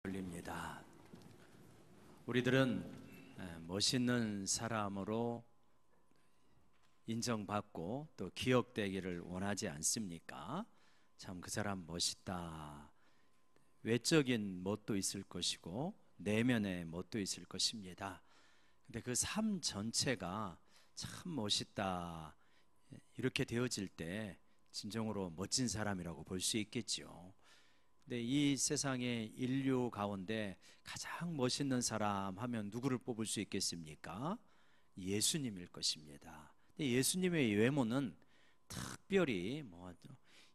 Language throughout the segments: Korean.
올립니다. 우리들은 멋있는 사람으로 인정받고 또 기억되기를 원하지 않습니까? 참 그 사람 멋있다. 외적인 멋도 있을 것이고 내면의 멋도 있을 것입니다. 근데 그 삶 전체가 참 멋있다 이렇게 되어질 때 진정으로 멋진 사람이라고 볼 수 있겠죠. 근데 이 세상의 인류 가운데 가장 멋있는 사람 하면 누구를 뽑을 수 있겠습니까? 예수님일 것입니다. 예수님의 외모는 특별히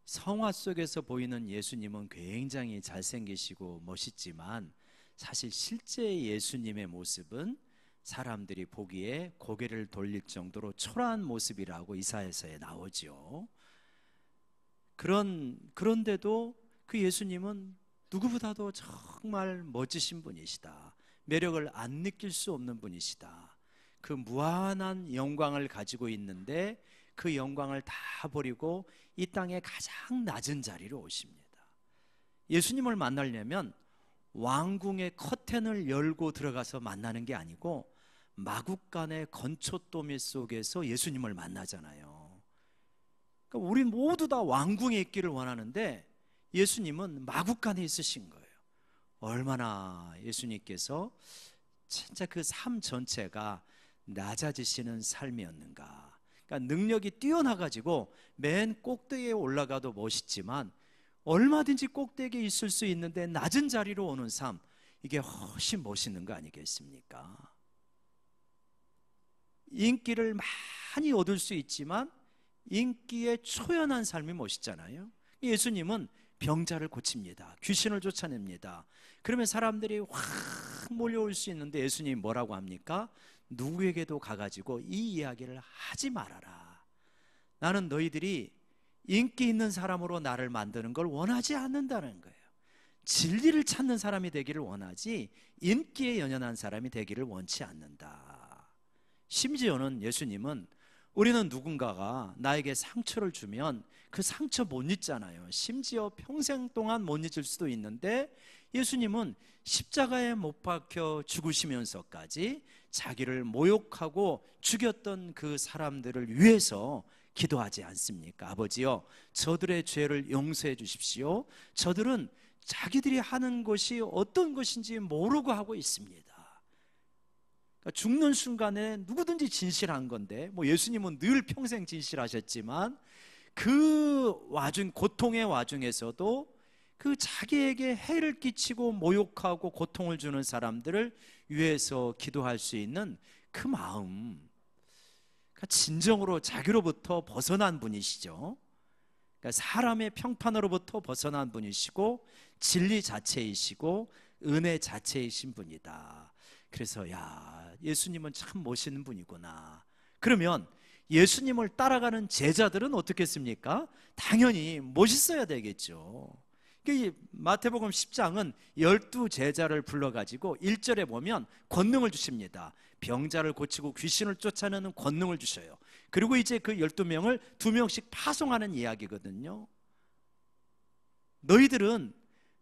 성화 속에서 보이는 예수님은 굉장히 잘생기시고 멋있지만 사실 실제 예수님의 모습은 사람들이 보기에 고개를 돌릴 정도로 초라한 모습이라고 이사야서에 나오죠. 그런데도 그 예수님은 누구보다도 정말 멋지신 분이시다. 매력을 안 느낄 수 없는 분이시다. 그 무한한 영광을 가지고 있는데 그 영광을 다 버리고 이 땅의 가장 낮은 자리로 오십니다. 예수님을 만나려면 왕궁의 커튼을 열고 들어가서 만나는 게 아니고 마국간의 건초더미 속에서 예수님을 만나잖아요. 그러니까 우리 모두 다 왕궁에 있기를 원하는데 예수님은 마국간에 있으신 거예요. 얼마나 예수님께서 진짜 그 삶 전체가 낮아지시는 삶이었는가. 그러니까 능력이 뛰어나가지고 맨 꼭대기에 올라가도 멋있지만 얼마든지 꼭대기에 있을 수 있는데 낮은 자리로 오는 삶, 이게 훨씬 멋있는 거 아니겠습니까? 인기를 많이 얻을 수 있지만 인기에 초연한 삶이 멋있잖아요. 예수님은 병자를 고칩니다. 귀신을 쫓아냅니다. 그러면 사람들이 확 몰려올 수 있는데 예수님이 뭐라고 합니까? 누구에게도 가가지고 이 이야기를 하지 말아라. 나는 너희들이 인기 있는 사람으로 나를 만드는 걸 원하지 않는다는 거예요. 진리를 찾는 사람이 되기를 원하지 인기에 연연한 사람이 되기를 원치 않는다. 심지어는 예수님은 우리는 누군가가 나에게 상처를 주면 그 상처 못 잊잖아요. 심지어 평생 동안 못 잊을 수도 있는데 예수님은 십자가에 못 박혀 죽으시면서까지 자기를 모욕하고 죽였던 그 사람들을 위해서 기도하지 않습니까? 아버지여, 저들의 죄를 용서해 주십시오. 저들은 자기들이 하는 것이 어떤 것인지 모르고 하고 있습니다. 그러니까 죽는 순간에 누구든지 진실한 건데 예수님은 늘 평생 진실하셨지만 그 고통의 와중에서도 그 자기에게 해를 끼치고 모욕하고 고통을 주는 사람들을 위해서 기도할 수 있는 그 마음, 그러니까 진정으로 자기로부터 벗어난 분이시죠. 그러니까 사람의 평판으로부터 벗어난 분이시고 진리 자체이시고 은혜 자체이신 분이다. 그래서 예수님은 참 멋있는 분이구나. 그러면 예수님을 따라가는 제자들은 어떻겠습니까? 당연히 멋있어야 되겠죠. 마태복음 10장은 12제자를 불러가지고 1절에 보면 권능을 주십니다. 병자를 고치고 귀신을 쫓아내는 권능을 주셔요. 그리고 이제 그 12명을 2명씩 파송하는 이야기거든요. 너희들은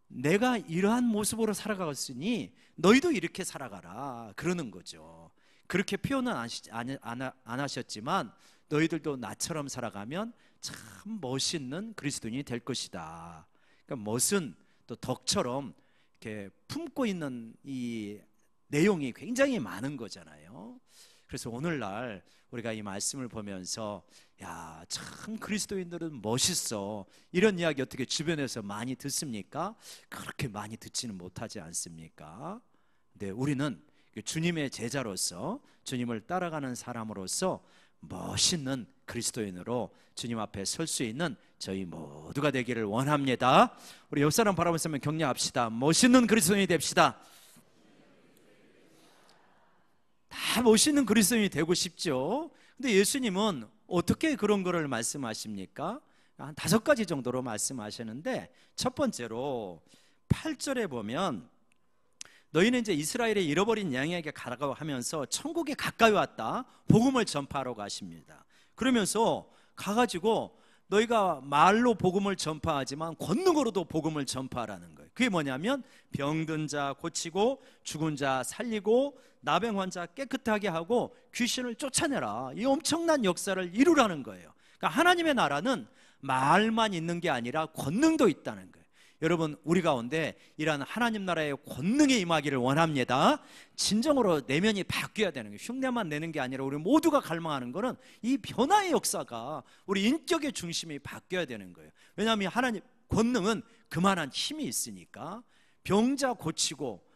내가 이러한 모습으로 살아갔으니 너희도 이렇게 살아가라 그러는 거죠. 그렇게 표현은 안 하셨지만 너희들도 나처럼 살아가면 참 멋있는 그리스도인이 될 것이다. 그러니까 멋은 또 덕처럼 이렇게 품고 있는 이 내용이 굉장히 많은 거잖아요. 그래서 오늘날 우리가 이 말씀을 보면서 참 그리스도인들은 멋있어 이런 이야기 어떻게 주변에서 많이 듣습니까? 그렇게 많이 듣지는 못하지 않습니까? 근데 우리는 주님의 제자로서 주님을 따라가는 사람으로서 멋있는 그리스도인으로 주님 앞에 설 수 있는 저희 모두가 되기를 원합니다. 우리 옆 사람 바라보면서 격려합시다. 멋있는 그리스도인이 됩시다. 다 멋있는 그리스도인이 되고 싶죠. 근데 예수님은 어떻게 그런 거를 말씀하십니까? 한 5가지 정도로 말씀하시는데 첫 번째로 8절에 보면 너희는 이제 이스라엘의 잃어버린 양에게 가라고 하면서 천국에 가까이 왔다. 복음을 전파하러 가십니다. 그러면서 가가지고 너희가 말로 복음을 전파하지만 권능으로도 복음을 전파하라는 거예요. 거예요. 그게 뭐냐면 병든 자 고치고 죽은 자 살리고 나병 환자 깨끗하게 하고 귀신을 쫓아내라. 이 엄청난 역사를 이루라는 거예요. 그러니까 하나님의 나라는 말만 있는 게 아니라 권능도 있다는 거예요. 여러분, 우리 가운데 이러한 하나님 나라의 권능이 임하기를 원합니다. 진정으로 내면이 바뀌어야 되는 거예요. 흉내만 내는 게 아니라 우리 모두가 갈망하는 것은 이 변화의 역사가 우리 인격의 중심이 바뀌어야 되는 거예요. 왜냐하면 하나님 권능은 그만한 힘이 있으니까 병자 고치고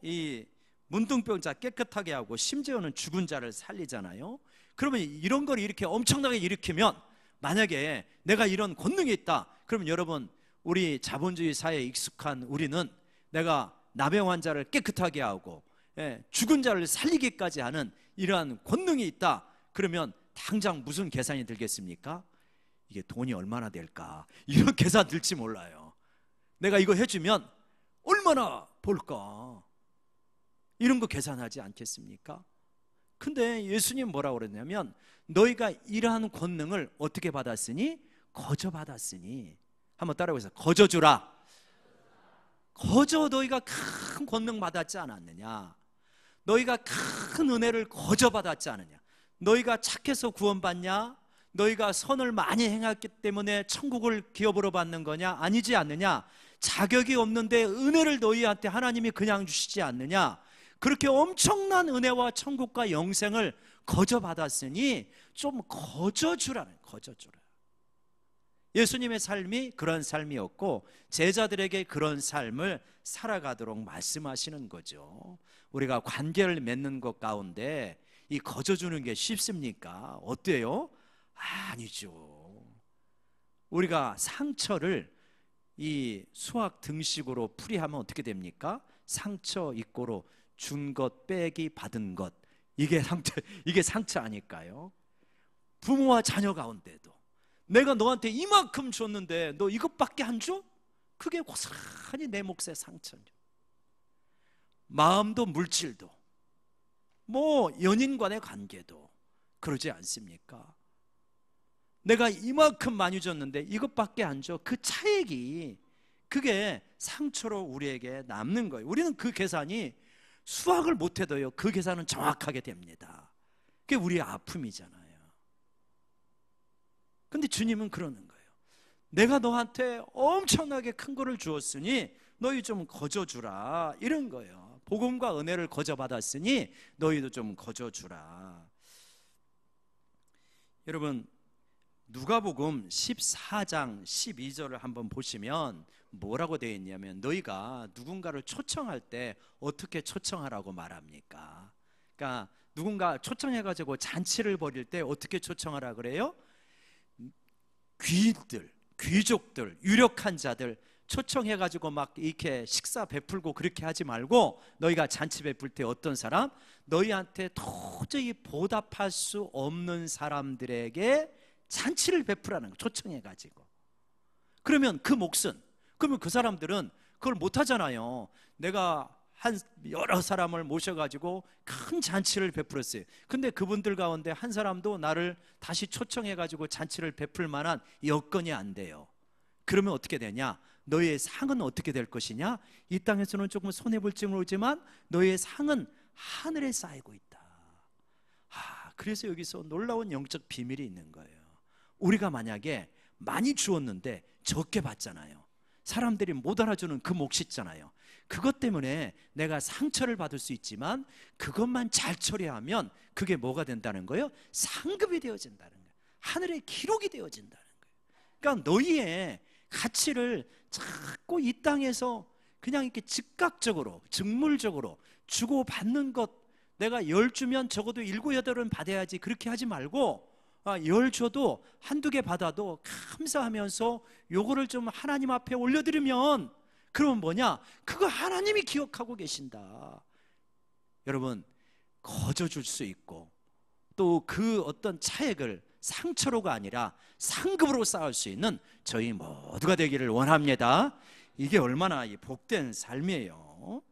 이 문둥병자 깨끗하게 하고 심지어는 죽은 자를 살리잖아요. 그러면 이런 걸 이렇게 엄청나게 일으키면, 만약에 내가 이런 권능이 있다, 그러면 여러분, 우리 자본주의 사회에 익숙한 우리는 내가 나병 환자를 깨끗하게 하고 죽은 자를 살리기까지 하는 이러한 권능이 있다, 그러면 당장 무슨 계산이 들겠습니까? 이게 돈이 얼마나 될까, 이런 계산 들지 몰라요. 내가 이거 해주면 얼마나 벌까, 이런 거 계산하지 않겠습니까? 근데 예수님 뭐라고 그랬냐면, 너희가 이러한 권능을 어떻게 받았으니? 거저 받았으니. 한번 따라해보세요. 거저 주라. 거저 너희가 큰 권능 받았지 않았느냐? 너희가 큰 은혜를 거저 받았지 않느냐? 너희가 착해서 구원받냐? 너희가 선을 많이 행했기 때문에 천국을 기업으로 받는 거냐? 아니지 않느냐? 자격이 없는데 은혜를 너희한테 하나님이 그냥 주시지 않느냐? 그렇게 엄청난 은혜와 천국과 영생을 거저 받았으니 좀 거저 주라는, 거저 주라. 예수님의 삶이 그런 삶이었고 제자들에게 그런 삶을 살아가도록 말씀하시는 거죠. 우리가 관계를 맺는 것 가운데 이 거저 주는 게 쉽습니까? 어때요? 아니죠. 우리가 상처를 이 수학 등식으로 풀이하면 어떻게 됩니까? 상처 이꼬로 준 것 빼기 받은 것, 이게 상처 아닐까요? 부모와 자녀 가운데도 내가 너한테 이만큼 줬는데 너 이것밖에 안 줘? 그게 고스란히 내 몫의 상처죠. 마음도 물질도 연인 간의 관계도 그러지 않습니까? 내가 이만큼 많이 줬는데 이것밖에 안 줘. 그 차액이, 그게 상처로 우리에게 남는 거예요. 우리는 그 계산이 수학을 못해도요, 그 계산은 정확하게 됩니다. 그게 우리의 아픔이잖아요. 근데 주님은 그러는 거예요. 내가 너한테 엄청나게 큰 거를 주었으니 너희 좀 거저 주라, 이런 거예요. 복음과 은혜를 거저 받았으니 너희도 좀 거저 주라. 여러분, 누가복음 14장 12절을 한번 보시면 뭐라고 되어 있냐면, 너희가 누군가를 초청할 때 어떻게 초청하라고 말합니까? 그러니까 누군가 초청해가지고 잔치를 벌일 때 어떻게 초청하라 그래요? 귀족들, 유력한 자들 초청해가지고 막 이렇게 식사 베풀고 그렇게 하지 말고, 너희가 잔치 베풀 때 어떤 사람? 너희한테 도저히 보답할 수 없는 사람들에게 잔치를 베풀라는 거, 초청해가지고. 그러면 그 몫은, 그러면 그 사람들은 그걸 못하잖아요. 내가 여러 사람을 모셔가지고 큰 잔치를 베풀었어요. 근데 그분들 가운데 한 사람도 나를 다시 초청해가지고 잔치를 베풀 만한 여건이 안 돼요. 그러면 어떻게 되냐? 너희의 상은 어떻게 될 것이냐? 이 땅에서는 조금 손해볼지 모르지만 너희의 상은 하늘에 쌓이고 있다. 그래서 여기서 놀라운 영적 비밀이 있는 거예요. 우리가 만약에 많이 주었는데 적게 받잖아요. 사람들이 못 알아주는 그 몫이 있잖아요. 그것 때문에 내가 상처를 받을 수 있지만 그것만 잘 처리하면 그게 뭐가 된다는 거예요? 상급이 되어진다는 거예요. 하늘의 기록이 되어진다는 거예요. 그러니까 너희의 가치를 자꾸 이 땅에서 그냥 이렇게 즉각적으로, 즉물적으로 주고받는 것, 내가 10주면 적어도 7, 8은 받아야지, 그렇게 하지 말고 10 줘도 한두 개 받아도 감사하면서 요거를 좀 하나님 앞에 올려드리면, 그러면 뭐냐? 그거 하나님이 기억하고 계신다. 여러분, 거저 줄 수 있고 또 그 어떤 차액을 상처로가 아니라 상급으로 쌓을 수 있는 저희 모두가 되기를 원합니다. 이게 얼마나 복된 삶이에요.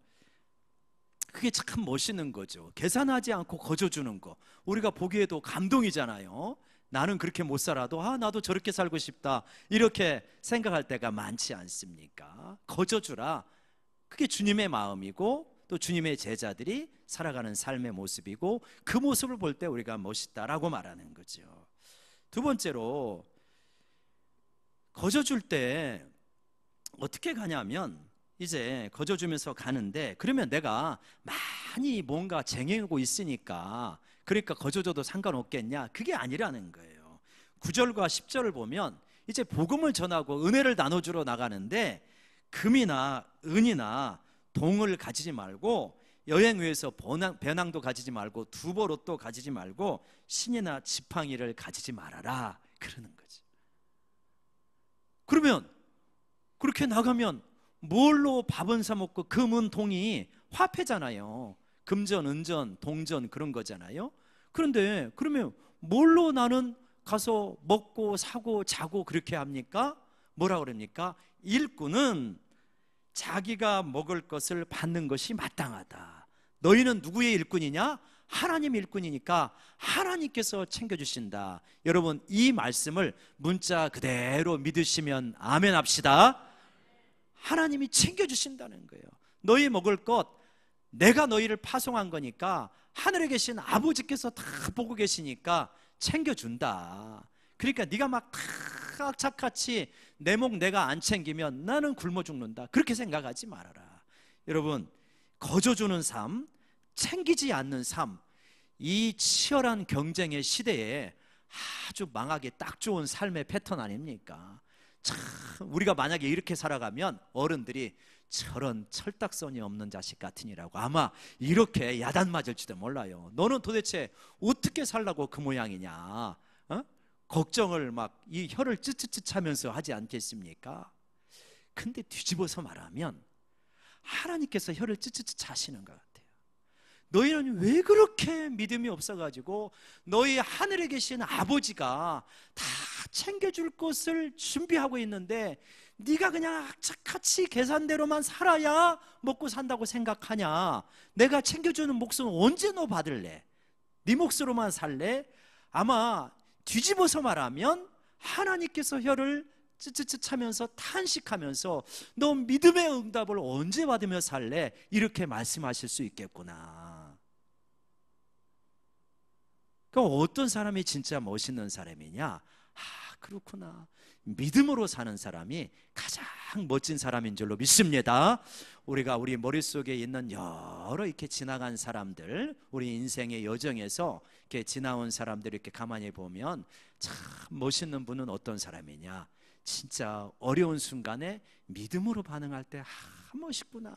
그게 참 멋있는 거죠. 계산하지 않고 거저 주는 거, 우리가 보기에도 감동이잖아요. 나는 그렇게 못 살아도 나도 저렇게 살고 싶다 이렇게 생각할 때가 많지 않습니까? 거저주라. 그게 주님의 마음이고 또 주님의 제자들이 살아가는 삶의 모습이고 그 모습을 볼 때 우리가 멋있다라고 말하는 거죠. 두 번째로 거저줄 때 어떻게 가냐면 이제 거저주면서 가는데 그러면 내가 많이 뭔가 쟁여고 있으니까 그러니까 거저줘도 상관없겠냐? 그게 아니라는 거예요. 9절과 10절을 보면 이제 복음을 전하고 은혜를 나눠주러 나가는데 금이나 은이나 동을 가지지 말고 여행 위에서 배낭도 가지지 말고 두보롯도 가지지 말고 신이나 지팡이를 가지지 말아라 그러는 거지. 그러면 그렇게 나가면 뭘로 밥은 사 먹고 금은 동이 화폐잖아요. 금전, 은전, 동전 그런 거잖아요. 그런데 그러면 뭘로 나는 가서 먹고 사고 자고 그렇게 합니까? 뭐라 그럽니까? 일꾼은 자기가 먹을 것을 받는 것이 마땅하다. 너희는 누구의 일꾼이냐? 하나님 일꾼이니까 하나님께서 챙겨주신다. 여러분 이 말씀을 문자 그대로 믿으시면 아멘 합시다. 하나님이 챙겨주신다는 거예요. 너희 먹을 것 내가 너희를 파송한 거니까 하늘에 계신 아버지께서 다 보고 계시니까 챙겨준다. 그러니까 네가 막 착같이 내 목 내가 안 챙기면 나는 굶어 죽는다 그렇게 생각하지 말아라. 여러분 거저주는 삶, 챙기지 않는 삶, 이 치열한 경쟁의 시대에 아주 망하기 딱 좋은 삶의 패턴 아닙니까? 참 우리가 만약에 이렇게 살아가면 어른들이 저런 철딱선이 없는 자식 같으니라고 아마 이렇게 야단 맞을지도 몰라요. 너는 도대체 어떻게 살라고 그 모양이냐? 걱정을 막 이 혀를 찌찌찌 차면서 하지 않겠습니까? 근데 뒤집어서 말하면 하나님께서 혀를 찌찌찌 차시는 것 같아요. 너희는 왜 그렇게 믿음이 없어가지고 너희 하늘에 계신 아버지가 다 챙겨줄 것을 준비하고 있는데 네가 그냥 악착같이 계산대로만 살아야 먹고 산다고 생각하냐? 내가 챙겨주는 몫은 언제 너 받을래? 네 몫으로만 살래? 아마 뒤집어서 말하면 하나님께서 혀를 찌찌찌 차면서 탄식하면서 너 믿음의 응답을 언제 받으며 살래? 이렇게 말씀하실 수 있겠구나. 그럼 어떤 사람이 진짜 멋있는 사람이냐? 그렇구나. 믿음으로 사는 사람이 가장 멋진 사람인 줄로 믿습니다. 우리가 우리 머릿속에 있는 여러 이렇게 지나간 사람들, 우리 인생의 여정에서 이렇게 지나온 사람들 이렇게 가만히 보면 참 멋있는 분은 어떤 사람이냐? 진짜 어려운 순간에 믿음으로 반응할 때 멋있구나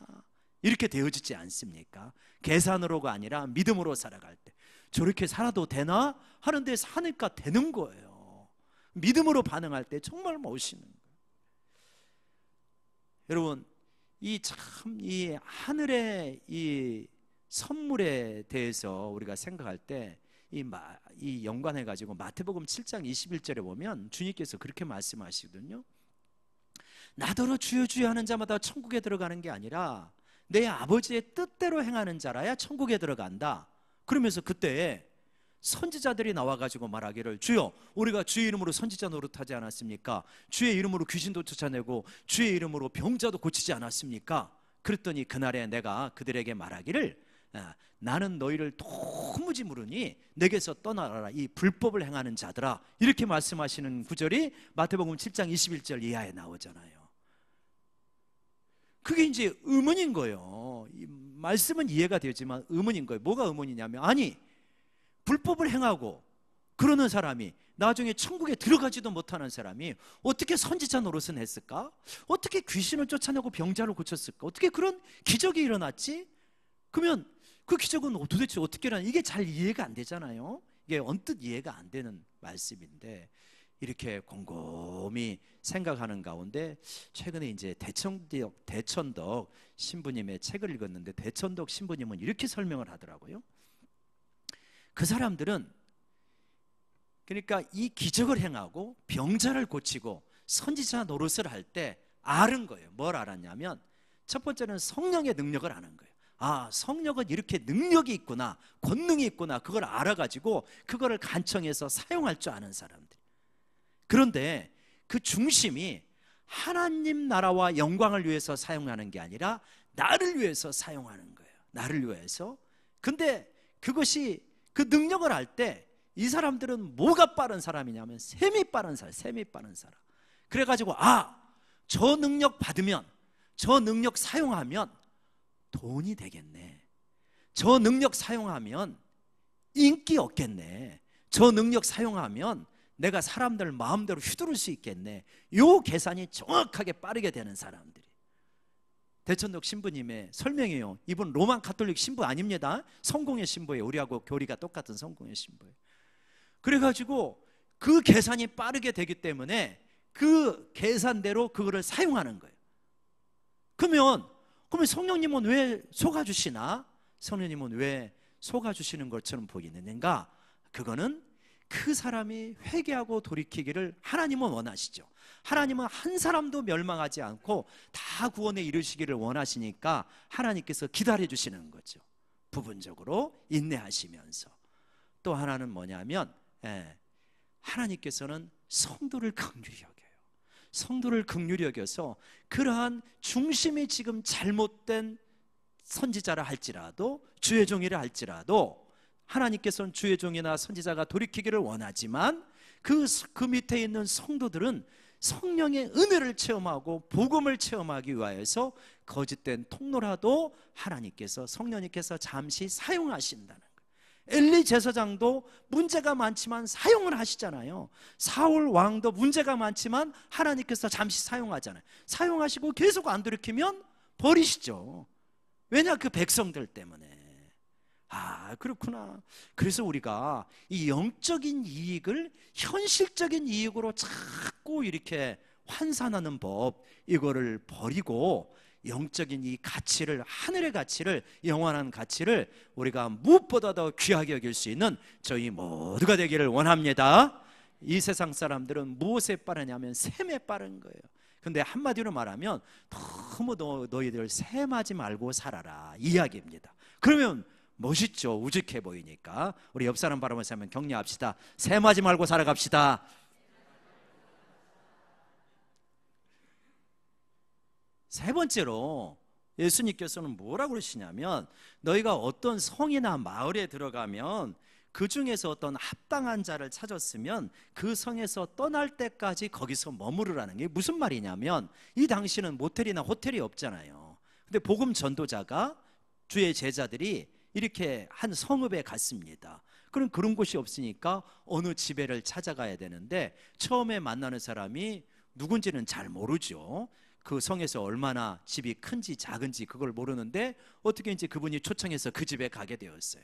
이렇게 되어지지 않습니까? 계산으로가 아니라 믿음으로 살아갈 때 저렇게 살아도 되나? 하는데 사니까 되는 거예요. 믿음으로 반응할 때 정말 멋있는 거예요. 여러분 이 하늘의 이 선물에 대해서 우리가 생각할 때 이 연관해 가지고 마태복음 7장 21절에 보면 주님께서 그렇게 말씀하시거든요. 나더러 주여 주여 하는 자마다 천국에 들어가는 게 아니라 내 아버지의 뜻대로 행하는 자라야 천국에 들어간다. 그러면서 그때 선지자들이 나와가지고 말하기를 주여 우리가 주의 이름으로 선지자 노릇하지 않았습니까? 주의 이름으로 귀신도 쫓아내고 주의 이름으로 병자도 고치지 않았습니까? 그랬더니 그날에 내가 그들에게 말하기를 나는 너희를 도무지 모르니 내게서 떠나라 이 불법을 행하는 자들아 이렇게 말씀하시는 구절이 마태복음 7장 21절 이하에 나오잖아요. 그게 이제 의문인 거예요. 이 말씀은 이해가 되지만 의문인 거예요. 뭐가 의문이냐면 아니 불법을 행하고 그러는 사람이 나중에 천국에 들어가지도 못하는 사람이 어떻게 선지자 노릇을 했을까? 어떻게 귀신을 쫓아내고 병자를 고쳤을까? 어떻게 그런 기적이 일어났지? 그러면 그 기적은 도대체 어떻게 일어나? 이게 잘 이해가 안 되잖아요. 이게 언뜻 이해가 안 되는 말씀인데 이렇게 곰곰이 생각하는 가운데 최근에 이제 대천덕 신부님의 책을 읽었는데 대천덕 신부님은 이렇게 설명을 하더라고요. 그 사람들은 그러니까 이 기적을 행하고 병자를 고치고 선지자 노릇을 할 때 아는 거예요. 뭘 알았냐면 첫 번째는 성령의 능력을 아는 거예요. 아, 성령은 이렇게 능력이 있구나, 권능이 있구나, 그걸 알아가지고 그거를 간청해서 사용할 줄 아는 사람들. 그런데 그 중심이 하나님 나라와 영광을 위해서 사용하는 게 아니라 나를 위해서 사용하는 거예요. 나를 위해서. 근데 그것이, 그 능력을 알 때 이 사람들은 뭐가 빠른 사람이냐면 셈이 빠른 사람, 셈이 빠른 사람. 그래가지고 아, 저 능력 받으면, 저 능력 사용하면 돈이 되겠네, 저 능력 사용하면 인기 얻겠네, 저 능력 사용하면 내가 사람들 마음대로 휘두를 수 있겠네. 요 계산이 정확하게 빠르게 되는 사람들이. 대천독 신부님의 설명이에요. 이분 로만 가톨릭 신부 아닙니다. 성공의 신부예요. 우리하고 교리가 똑같은 성공의 신부예요. 그래가지고 그 계산이 빠르게 되기 때문에 그 계산대로 그거를 사용하는 거예요. 그러면 성령님은 왜 속아주시나? 성령님은 왜 속아주시는 것처럼 보이는가? 그거는 그 사람이 회개하고 돌이키기를 하나님은 원하시죠. 하나님은 한 사람도 멸망하지 않고 다 구원에 이르시기를 원하시니까 하나님께서 기다려 주시는 거죠. 부분적으로 인내하시면서. 또 하나는 뭐냐면 하나님께서는 성도를 긍휼히 여겨요. 성도를 긍휼히 여겨서 그러한 중심이 지금 잘못된 선지자라 할지라도, 주의 종이라 할지라도 하나님께서는 주의 종이나 선지자가 돌이키기를 원하지만 그 밑에 있는 성도들은 성령의 은혜를 체험하고 복음을 체험하기 위하여서 거짓된 통로라도 하나님께서, 성령님께서 잠시 사용하신다는 거예요. 엘리 제사장도 문제가 많지만 사용을 하시잖아요. 사울 왕도 문제가 많지만 하나님께서 잠시 사용하잖아요. 사용하시고 계속 안 돌이키면 버리시죠. 왜냐? 그 백성들 때문에. 아, 그렇구나. 그래서 우리가 이 영적인 이익을 현실적인 이익으로 자꾸 이렇게 환산하는 법, 이거를 버리고 영적인 이 가치를, 하늘의 가치를, 영원한 가치를 우리가 무엇보다 더 귀하게 여길 수 있는 저희 모두가 되기를 원합니다. 이 세상 사람들은 무엇에 빠르냐면 셈에 빠른 거예요. 근데 한마디로 말하면 너무 너희들 셈하지 말고 살아라, 이야기입니다. 그러면 멋있죠. 우직해 보이니까. 우리 옆 사람 바라보면서 한번 격려합시다. 셈하지 말고 살아갑시다. 세 번째로 예수님께서는 뭐라고 그러시냐면, 너희가 어떤 성이나 마을에 들어가면 그 중에서 어떤 합당한 자를 찾았으면 그 성에서 떠날 때까지 거기서 머무르라는 게 무슨 말이냐면, 이 당시는 모텔이나 호텔이 없잖아요. 근데 복음 전도자가, 주의 제자들이 이렇게 한 성읍에 갔습니다. 그럼 그런 곳이 없으니까 어느 지배를 찾아가야 되는데 처음에 만나는 사람이 누군지는 잘 모르죠. 그 성에서 얼마나 집이 큰지 작은지 그걸 모르는데 어떻게 이제 그분이 초청해서 그 집에 가게 되었어요.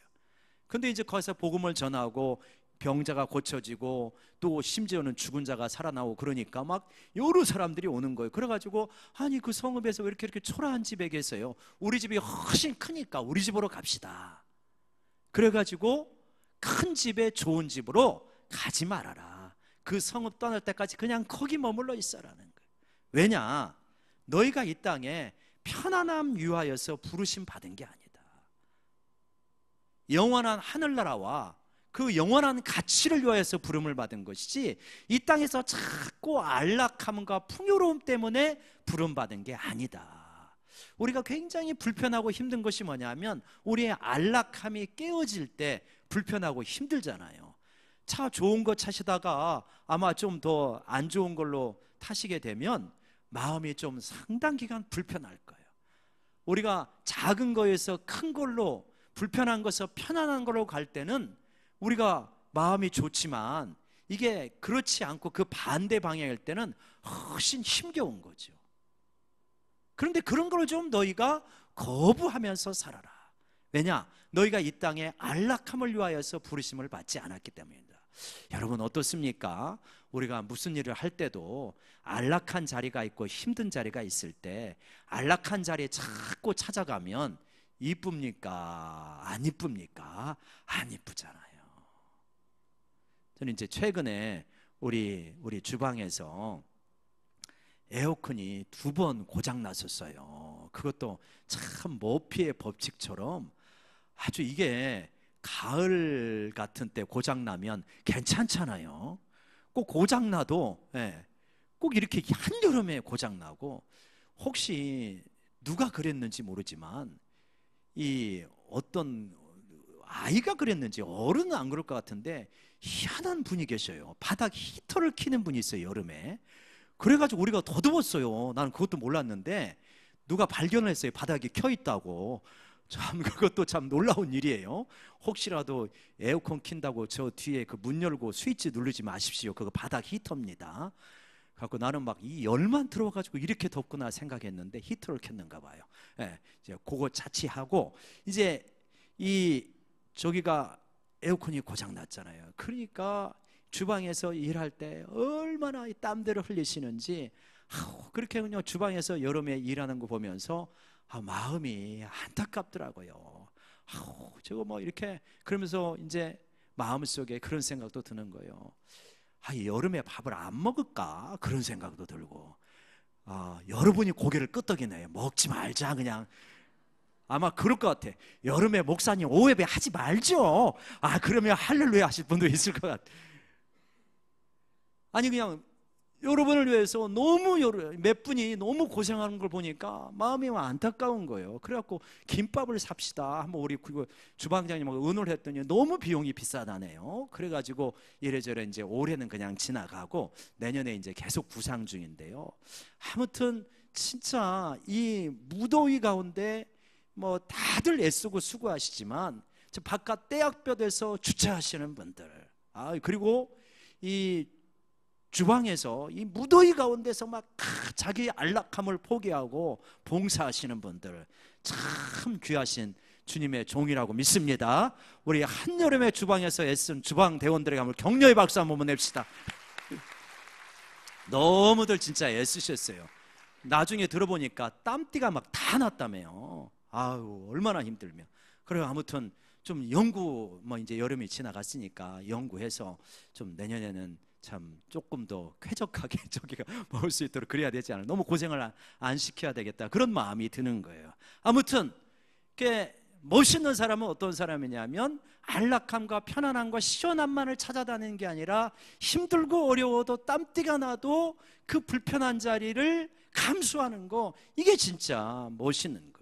근데 이제 거기서 복음을 전하고 병자가 고쳐지고 또 심지어는 죽은 자가 살아나고 그러니까 막 여러 사람들이 오는 거예요. 그래가지고 아니 그 성읍에서 왜 이렇게 초라한 집에 계세요? 우리 집이 훨씬 크니까 우리 집으로 갑시다. 그래가지고 큰 집에 좋은 집으로 가지 말아라. 그 성읍 떠날 때까지 그냥 거기 머물러 있어라는 거예요. 왜냐? 너희가 이 땅에 편안함 위하여서 부르심 받은 게 아니다. 영원한 하늘나라와 그 영원한 가치를 위하여서 부름을 받은 것이지 이 땅에서 자꾸 안락함과 풍요로움 때문에 부름받은 게 아니다. 우리가 굉장히 불편하고 힘든 것이 뭐냐면 우리의 안락함이 깨어질 때 불편하고 힘들잖아요. 차 좋은 거 타시다가 아마 좀 더 안 좋은 걸로 타시게 되면 마음이 좀 상당 기간 불편할 거예요. 우리가 작은 거에서 큰 걸로, 불편한 것에서 편안한 걸로 갈 때는 우리가 마음이 좋지만 이게 그렇지 않고 그 반대 방향일 때는 훨씬 힘겨운 거죠. 그런데 그런 걸 좀 너희가 거부하면서 살아라. 왜냐? 너희가 이 땅에 안락함을 위하여서 부르심을 받지 않았기 때문입니다. 여러분 어떻습니까? 우리가 무슨 일을 할 때도 안락한 자리가 있고 힘든 자리가 있을 때 안락한 자리에 자꾸 찾아가면 이쁩니까? 안 이쁩니까? 안 이쁘잖아요. 저는 이제 최근에 우리 주방에서 에어컨이 2번 고장 났었어요. 그것도 참 머피의 법칙처럼 아주 이게 가을 같은 때 고장 나면 괜찮잖아요. 꼭 고장 나도 꼭 이렇게 한여름에 고장 나고, 혹시 누가 그랬는지 모르지만 이 어떤 아이가 그랬는지 어른은 안 그럴 것 같은데 희한한 분이 계셔요. 바닥 히터를 켜는 분이 있어요, 여름에. 그래가지고 우리가 더 더웠어요. 나는 그것도 몰랐는데 누가 발견을 했어요. 바닥이 켜 있다고. 참 그것도 참 놀라운 일이에요. 혹시라도 에어컨 킨다고 저 뒤에 그 문 열고 스위치 누르지 마십시오. 그거 바닥 히터입니다. 갖고 나는 막 이 열만 들어가지고 이렇게 덥구나 생각했는데 히터를 켰는가 봐요. 이제 그거 자취하고, 이제 이 저기가 에어컨이 고장 났잖아요. 그러니까 주방에서 일할 때 얼마나 이 땀들을 흘리시는지, 그렇게 그냥 주방에서 여름에 일하는 거 보면서 마음이 안타깝더라고요. 저거 뭐 이렇게, 그러면서 이제 마음속에 그런 생각도 드는 거예요. 여름에 밥을 안 먹을까? 그런 생각도 들고, 여러분이 고개를 끄덕이네요. 먹지 말자 그냥. 아마 그럴 것 같아. 여름에 목사님 오예배 하지 말죠. 그러면 할렐루야 하실 분도 있을 것 같아. 아니 그냥 여러분을 위해서 너무 몇 분이 너무 고생하는 걸 보니까 마음이 안타까운 거예요. 그래갖고 김밥을 삽시다 한번 우리 주방장님하고 의논을 했더니 너무 비용이 비싸다네요. 그래가지고 이래저래 이제 올해는 그냥 지나가고 내년에 이제 계속 구상 중인데요. 아무튼 진짜 이 무더위 가운데 뭐 다들 애쓰고 수고하시지만 저 바깥 떼약볕에서 주차하시는 분들, 그리고 이 주방에서 이 무더위 가운데서 막 자기 안락함을 포기하고 봉사하시는 분들, 참 귀하신 주님의 종이라고 믿습니다. 우리 한여름에 주방에서 애쓴 주방 대원들에게 한번 격려의 박수 한번 냅시다. 너무들 진짜 애쓰셨어요. 나중에 들어보니까 땀띠가 막 다 났다며요. 얼마나 힘들면. 그래요. 아무튼 좀 연구, 뭐 이제 여름이 지나갔으니까 연구해서 좀 내년에는 참 조금 더 쾌적하게 저기가 먹을 수 있도록 그래야 되지 않을까. 너무 고생을 안 시켜야 되겠다, 그런 마음이 드는 거예요. 아무튼 멋있는 사람은 어떤 사람이냐면 안락함과 편안함과 시원함만을 찾아다니는 게 아니라 힘들고 어려워도 땀띠가 나도 그 불편한 자리를 감수하는 거, 이게 진짜 멋있는 거죠.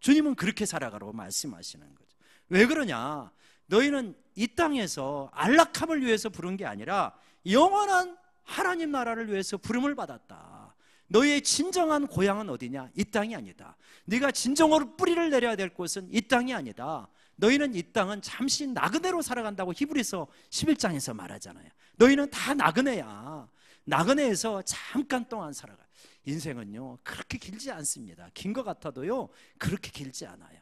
주님은 그렇게 살아가라고 말씀하시는 거죠. 왜 그러냐? 너희는 이 땅에서 안락함을 위해서 부른 게 아니라 영원한 하나님 나라를 위해서 부름을 받았다. 너희의 진정한 고향은 어디냐? 이 땅이 아니다. 네가 진정으로 뿌리를 내려야 될 곳은 이 땅이 아니다. 너희는 이 땅은 잠시 나그네로 살아간다고 히브리서 11장에서 말하잖아요. 너희는 다 나그네야. 나그네에서 잠깐 동안 살아가. 인생은요 그렇게 길지 않습니다. 긴 것 같아도요 그렇게 길지 않아요.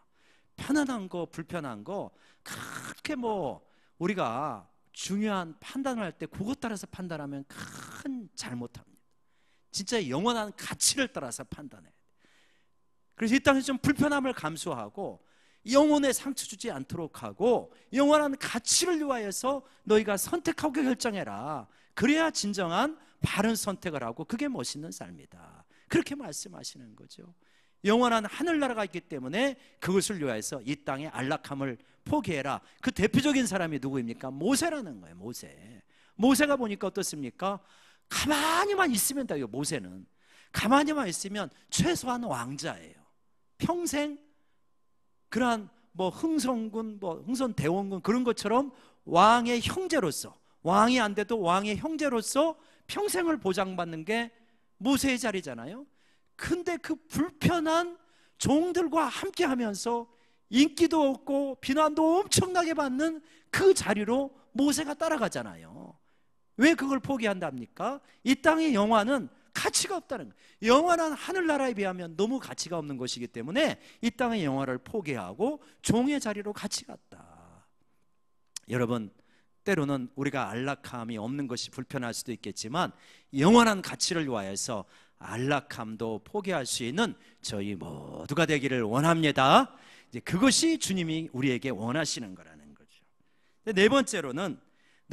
편안한 거 불편한 거 그렇게 뭐 우리가 중요한 판단을 할 때 그것 따라서 판단하면 큰 잘못합니다. 진짜 영원한 가치를 따라서 판단해야 돼. 그래서 이 땅에서 좀 불편함을 감수하고 영혼에 상처 주지 않도록 하고 영원한 가치를 위하여서 너희가 선택하고 결정해라. 그래야 진정한 바른 선택을 하고 그게 멋있는 삶이다. 그렇게 말씀하시는 거죠. 영원한 하늘나라가 있기 때문에 그것을 위하여서 이 땅의 안락함을 포기해라. 그 대표적인 사람이 누구입니까? 모세라는 거예요. 모세가 보니까 어떻습니까? 가만히만 있으면 돼요. 모세는 가만히만 있으면 최소한 왕자예요. 평생 그러한 뭐 흥선군, 뭐 흥선대원군 그런 것처럼 왕의 형제로서, 왕이 안 돼도 왕의 형제로서 평생을 보장받는 게 모세의 자리잖아요. 근데 그 불편한 종들과 함께 하면서 인기도 없고 비난도 엄청나게 받는 그 자리로 모세가 따라가잖아요. 왜 그걸 포기한답니까? 이 땅의 영화는 가치가 없다는 거예요. 영원한 하늘나라에 비하면 너무 가치가 없는 것이기 때문에 이 땅의 영화를 포기하고 종의 자리로 같이 갔다. 여러분, 때로는 우리가 안락함이 없는 것이 불편할 수도 있겠지만 영원한 가치를 위하여서 안락함도 포기할 수 있는 저희 모두가 되기를 원합니다. 이제 그것이 주님이 우리에게 원하시는 거라는 거죠. 네 번째로는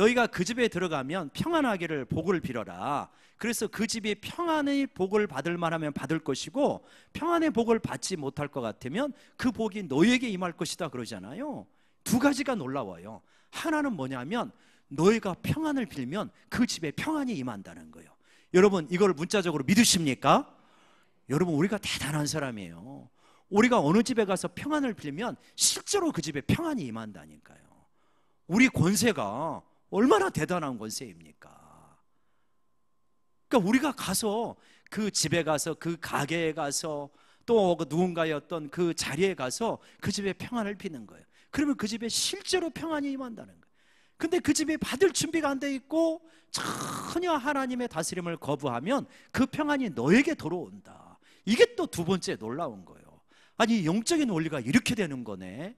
너희가 그 집에 들어가면 평안하기를 복을 빌어라. 그래서 그 집이 평안의 복을 받을 만하면 받을 것이고 평안의 복을 받지 못할 것 같으면 그 복이 너희에게 임할 것이다 그러잖아요. 두 가지가 놀라워요. 하나는 뭐냐면 너희가 평안을 빌면 그 집에 평안이 임한다는 거예요. 여러분 이걸 문자적으로 믿으십니까? 여러분 우리가 대단한 사람이에요. 우리가 어느 집에 가서 평안을 빌면 실제로 그 집에 평안이 임한다니까요. 우리 권세가 얼마나 대단한 권세입니까? 그러니까 우리가 가서 그 집에 가서 그 가게에 가서 또 누군가의 어떤 그 자리에 가서 그 집에 평안을 비는 거예요. 그러면 그 집에 실제로 평안이 임한다는 거예요. 근데 그 집에 받을 준비가 안 돼 있고 전혀 하나님의 다스림을 거부하면 그 평안이 너에게 들어온다. 이게 또 두 번째 놀라운 거예요. 아니 영적인 원리가 이렇게 되는 거네.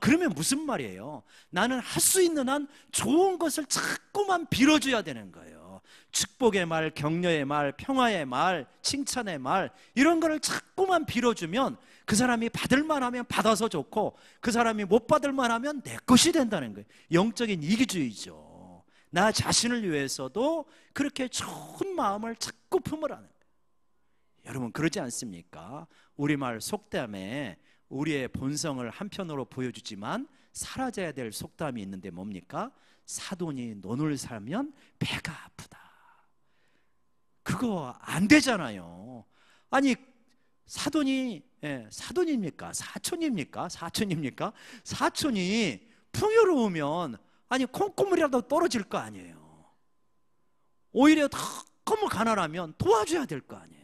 그러면 무슨 말이에요? 나는 할 수 있는 한 좋은 것을 자꾸만 빌어줘야 되는 거예요. 축복의 말, 격려의 말, 평화의 말, 칭찬의 말 이런 거를 자꾸만 빌어주면 그 사람이 받을 만하면 받아서 좋고 그 사람이 못 받을 만하면 내 것이 된다는 거예요. 영적인 이기주의죠. 나 자신을 위해서도 그렇게 좋은 마음을 자꾸 품으라는 거예요. 여러분 그러지 않습니까? 우리말 속담에 우리의 본성을 한편으로 보여주지만 사라져야 될 속담이 있는데 뭡니까? 사돈이 논을 사면 배가 아프다. 그거 안 되잖아요. 아니 사돈이 사돈입니까? 사촌입니까? 사촌입니까? 사촌이 풍요로우면 아니 콩고물이라도 떨어질 거 아니에요. 오히려 너무 가난하면 도와줘야 될 거 아니에요.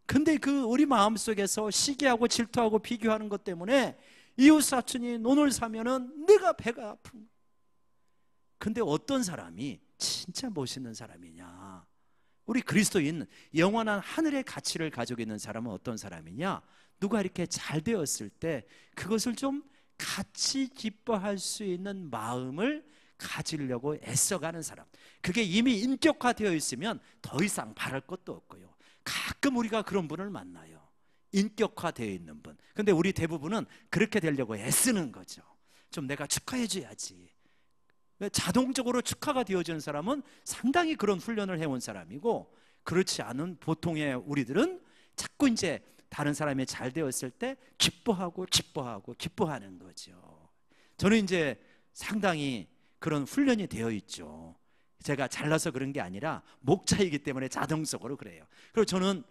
근데 그 우리 마음속에서 시기하고 질투하고 비교하는 것 때문에 이웃 사촌이 논을 사면은 내가 배가 아픈 거예요. 근데 어떤 사람이 진짜 멋있는 사람이냐? 우리 그리스도인 영원한 하늘의 가치를 가지고 있는 사람은 어떤 사람이냐? 누가 이렇게 잘 되었을 때 그것을 좀 같이 기뻐할 수 있는 마음을 가지려고 애써가는 사람. 그게 이미 인격화되어 있으면 더 이상 바랄 것도 없고요. 가끔 우리가 그런 분을 만나요. 인격화되어 있는 분. 근데 우리 대부분은 그렇게 되려고 애쓰는 거죠. 좀 내가 축하해 줘야지. 자동적으로 축하가 되어지는 사람은 상당히 그런 훈련을 해온 사람이고, 그렇지 않은 보통의 우리들은 자꾸 이제 다른 사람이 잘 되었을 때 기뻐하고 기뻐하는 거죠. 저는 이제 상당히 그런 훈련이 되어 있죠. 제가 잘나서 그런 게 아니라 목자이기 때문에 자동적으로 그래요. 그리고 저는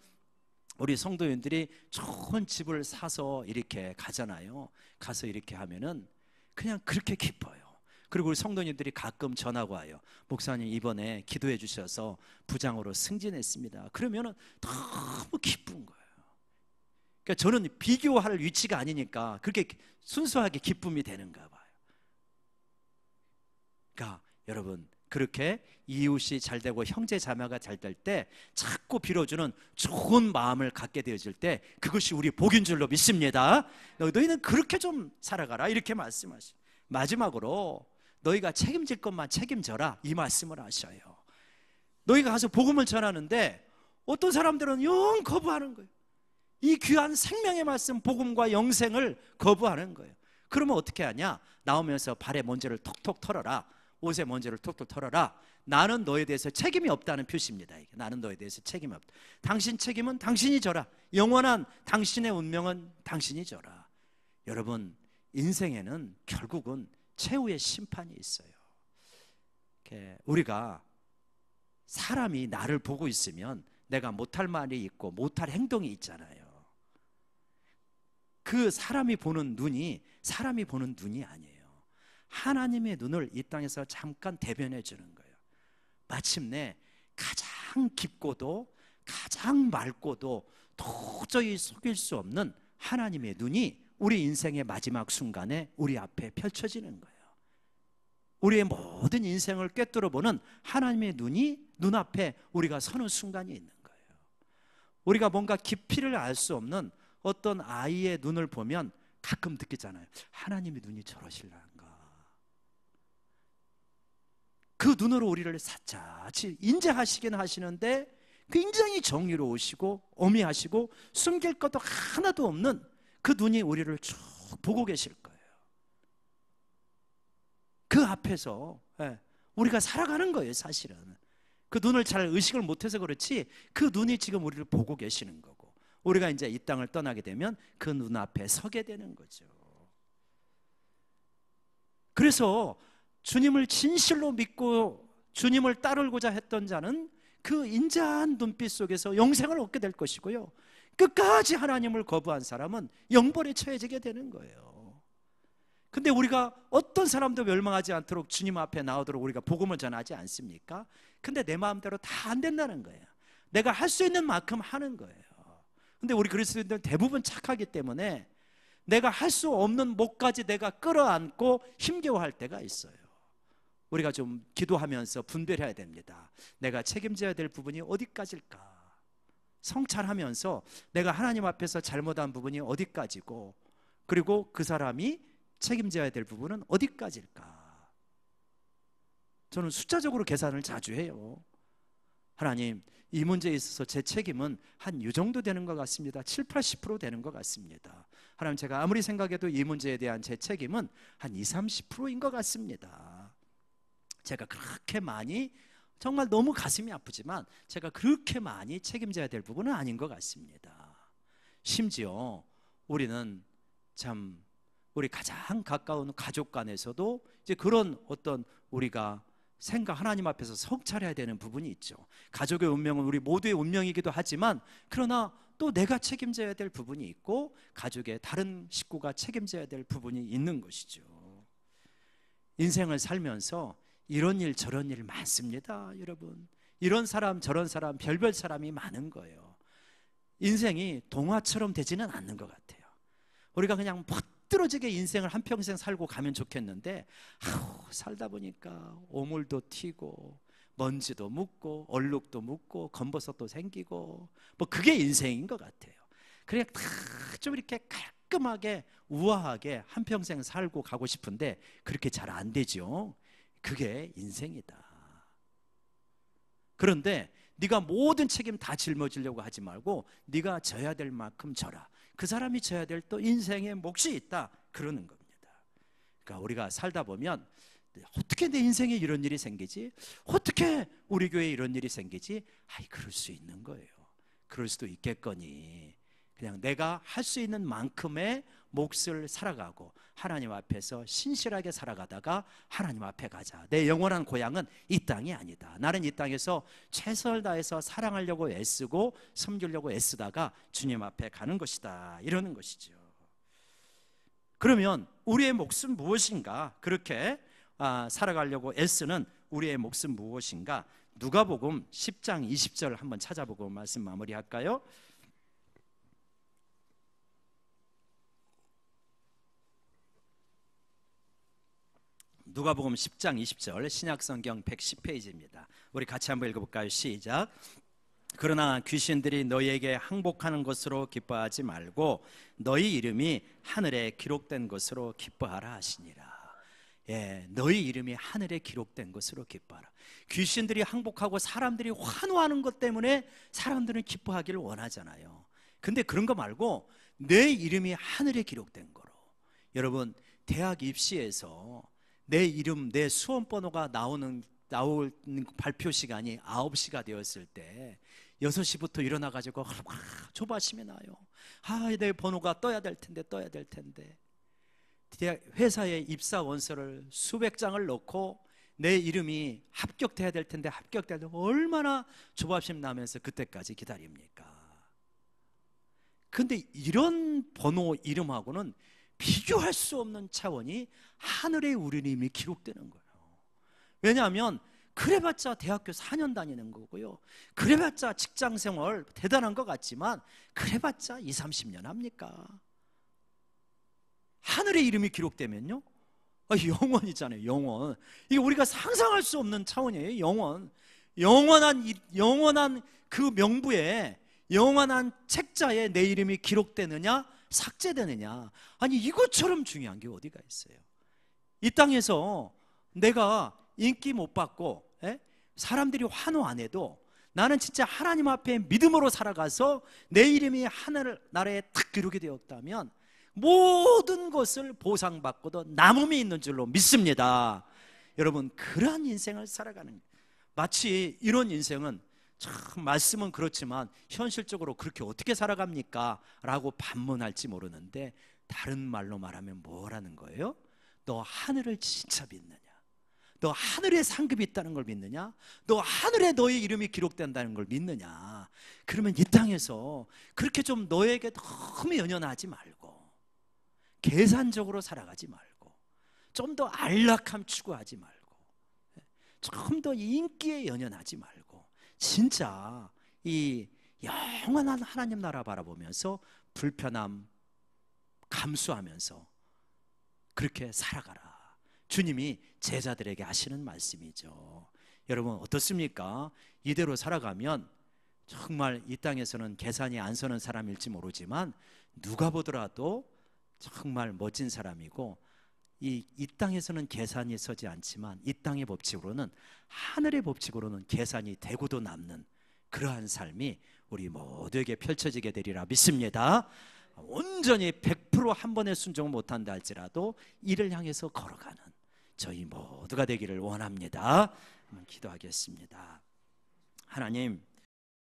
우리 성도님들이 좋은 집을 사서 이렇게 가잖아요. 가서 이렇게 하면은 그냥 그렇게 기뻐요. 그리고 우리 성도님들이 가끔 전화가 와요. 목사님 이번에 기도해 주셔서 부장으로 승진했습니다. 그러면은 너무 기쁜 거예요. 그러니까 저는 비교할 위치가 아니니까 그렇게 순수하게 기쁨이 되는가 봐요. 그러니까 여러분 그렇게 이웃이 잘 되고 형제 자매가 잘 될 때 자꾸 빌어주는 좋은 마음을 갖게 되어질 때 그것이 우리 복인 줄로 믿습니다. 너희는 그렇게 좀 살아가라 이렇게 말씀하시죠. 마지막으로 너희가 책임질 것만 책임져라 이 말씀을 하셔요. 너희가 가서 복음을 전하는데 어떤 사람들은 영 거부하는 거예요. 이 귀한 생명의 말씀 복음과 영생을 거부하는 거예요. 그러면 어떻게 하냐? 나오면서 발에 먼지를 톡톡 털어라. 옷에 먼지를 톡톡 털어라. 나는 너에 대해서 책임이 없다는 표시입니다. 나는 너에 대해서 책임이 없다. 당신 책임은 당신이 져라. 영원한 당신의 운명은 당신이 져라. 여러분 인생에는 결국은 최후의 심판이 있어요. 우리가 사람이 나를 보고 있으면 내가 못할 말이 있고 못할 행동이 있잖아요. 그 사람이 보는 눈이 사람이 보는 눈이 아니에요. 하나님의 눈을 이 땅에서 잠깐 대변해 주는 거예요. 마침내 가장 깊고도 가장 맑고도 도저히 속일 수 없는 하나님의 눈이 우리 인생의 마지막 순간에 우리 앞에 펼쳐지는 거예요. 우리의 모든 인생을 꿰뚫어 보는 하나님의 눈이 눈앞에 우리가 서는 순간이 있는 거예요. 우리가 뭔가 깊이를 알 수 없는 어떤 아이의 눈을 보면 가끔 느끼잖아요. 하나님의 눈이 저러실란가. 그 눈으로 우리를 사자치 인자하시긴 하시는데 굉장히 정의로우시고 어미하시고 숨길 것도 하나도 없는 그 눈이 우리를 쭉 보고 계실 거예요. 그 앞에서 우리가 살아가는 거예요. 사실은 그 눈을 잘 의식을 못해서 그렇지 그 눈이 지금 우리를 보고 계시는 거고, 우리가 이제 이 땅을 떠나게 되면 그 눈 앞에 서게 되는 거죠. 그래서 주님을 진실로 믿고 주님을 따르고자 했던 자는 그 인자한 눈빛 속에서 영생을 얻게 될 것이고요, 끝까지 하나님을 거부한 사람은 영벌에 처해지게 되는 거예요. 근데 우리가 어떤 사람도 멸망하지 않도록 주님 앞에 나오도록 우리가 복음을 전하지 않습니까? 근데 내 마음대로 다 안 된다는 거예요. 내가 할 수 있는 만큼 하는 거예요. 근데 우리 그리스도인들 대부분 착하기 때문에 내가 할 수 없는 목까지 내가 끌어안고 힘겨워할 때가 있어요. 우리가 좀 기도하면서 분별해야 됩니다. 내가 책임져야 될 부분이 어디까지일까? 성찰하면서 내가 하나님 앞에서 잘못한 부분이 어디까지고, 그리고 그 사람이 책임져야 될 부분은 어디까지일까? 저는 숫자적으로 계산을 자주 해요. 하나님, 이 문제에 있어서 제 책임은 한 이 정도 되는 것 같습니다. 7, 80% 되는 것 같습니다. 하나님, 제가 아무리 생각해도 이 문제에 대한 제 책임은 한 20, 30%인 것 같습니다. 제가 그렇게 많이, 정말 너무 가슴이 아프지만 제가 그렇게 많이 책임져야 될 부분은 아닌 것 같습니다. 심지어 우리는 참 우리 가장 가까운 가족 간에서도 이제 그런 어떤 우리가 하나님 앞에서 성찰해야 되는 부분이 있죠. 가족의 운명은 우리 모두의 운명이기도 하지만, 그러나 또 내가 책임져야 될 부분이 있고 가족의 다른 식구가 책임져야 될 부분이 있는 것이죠. 인생을 살면서 이런 일 저런 일 많습니다. 여러분, 이런 사람 저런 사람 별별 사람이 많은 거예요. 인생이 동화처럼 되지는 않는 것 같아요. 우리가 그냥 멋들어지게 인생을 한평생 살고 가면 좋겠는데, 살다 보니까 오물도 튀고 먼지도 묻고 얼룩도 묻고 검버섯도 생기고, 뭐 그게 인생인 것 같아요. 그냥 다 좀 이렇게 깔끔하게 우아하게 한평생 살고 가고 싶은데 그렇게 잘 안 되죠. 그게 인생이다. 그런데 네가 모든 책임 다 짊어지려고 하지 말고 네가 져야 될 만큼 져라. 그 사람이 져야 될 또 인생의 몫이 있다, 그러는 겁니다. 그러니까 우리가 살다 보면 어떻게 내 인생에 이런 일이 생기지? 어떻게 우리 교회에 이런 일이 생기지? 그럴 수 있는 거예요. 그럴 수도 있겠거니 그냥 내가 할 수 있는 만큼의 몫을 살아가고 하나님 앞에서 신실하게 살아가다가 하나님 앞에 가자. 내 영원한 고향은 이 땅이 아니다. 나는 이 땅에서 최선을 다해서 사랑하려고 애쓰고 섬기려고 애쓰다가 주님 앞에 가는 것이다, 이러는 것이죠. 그러면 우리의 몫은 무엇인가? 그렇게 살아가려고 애쓰는 우리의 몫은 무엇인가? 누가복음 10장 20절 한번 찾아보고 말씀 마무리할까요? 누가복음 10장 20절, 신약성경 110페이지입니다. 우리 같이 한번 읽어볼까요? 시작. 그러나 귀신들이 너희에게 항복하는 것으로 기뻐하지 말고 너희 이름이 하늘에 기록된 것으로 기뻐하라 하시니라. 너희 이름이 하늘에 기록된 것으로 기뻐하라. 귀신들이 항복하고 사람들이 환호하는 것 때문에 사람들은 기뻐하기를 원하잖아요. 근데 그런 거 말고 내 이름이 하늘에 기록된 거로. 여러분, 대학 입시에서 내 이름, 내 수험번호가 나오는 발표 시간이 9시가 되었을 때 6시부터 일어나가지고 조바심이 나요. 내 번호가 떠야 될 텐데. 회사에 입사 원서를 수백 장을 넣고 내 이름이 합격돼야 될 텐데 얼마나 조바심 나면서 그때까지 기다립니까? 근데 이런 번호 이름하고는 비교할 수 없는 차원이 하늘에 우리 이름이 기록되는 거예요. 왜냐하면 그래봤자 대학교 4년 다니는 거고요, 그래봤자 직장생활 대단한 것 같지만 그래봤자 20, 30년 합니까? 하늘의 이름이 기록되면요, 영원이잖아요. 영원. 이게 우리가 상상할 수 없는 차원이에요. 영원한 그 명부에, 영원한 책자에 내 이름이 기록되느냐 삭제되느냐, 이것처럼 중요한 게 어디가 있어요? 이 땅에서 내가 인기 못 받고 사람들이 환호 안 해도 나는 진짜 하나님 앞에 믿음으로 살아가서 내 이름이 하늘나라에 탁 기록이 되었다면 모든 것을 보상받고도 남음이 있는 줄로 믿습니다. 여러분, 그러한 인생을 살아가는 거예요. 마치 이런 인생은 참 말씀은 그렇지만 현실적으로 그렇게 어떻게 살아갑니까? 라고 반문할지 모르는데, 다른 말로 말하면 뭐라는 거예요? 너 하늘을 진짜 믿느냐? 너 하늘에 상급이 있다는 걸 믿느냐? 너 하늘에 너의 이름이 기록된다는 걸 믿느냐? 그러면 이 땅에서 그렇게 좀 너에게 너무 연연하지 말고, 계산적으로 살아가지 말고, 좀 더 안락함 추구하지 말고, 좀 더 인기에 연연하지 말고, 진짜 이 영원한 하나님 나라 바라보면서 불편함 감수하면서 그렇게 살아가라. 주님이 제자들에게 하시는 말씀이죠. 여러분, 어떻습니까? 이대로 살아가면 정말 이 땅에서는 계산이 안 서는 사람일지 모르지만 누가 보더라도 정말 멋진 사람이고, 이 땅에서는 계산이 서지 않지만 이 땅의 법칙으로는, 하늘의 법칙으로는 계산이 되고도 남는 그러한 삶이 우리 모두에게 펼쳐지게 되리라 믿습니다. 온전히 100% 한 번에 순종을 못한다 할지라도 이를 향해서 걸어가는 저희 모두가 되기를 원합니다. 한번 기도하겠습니다. 하나님,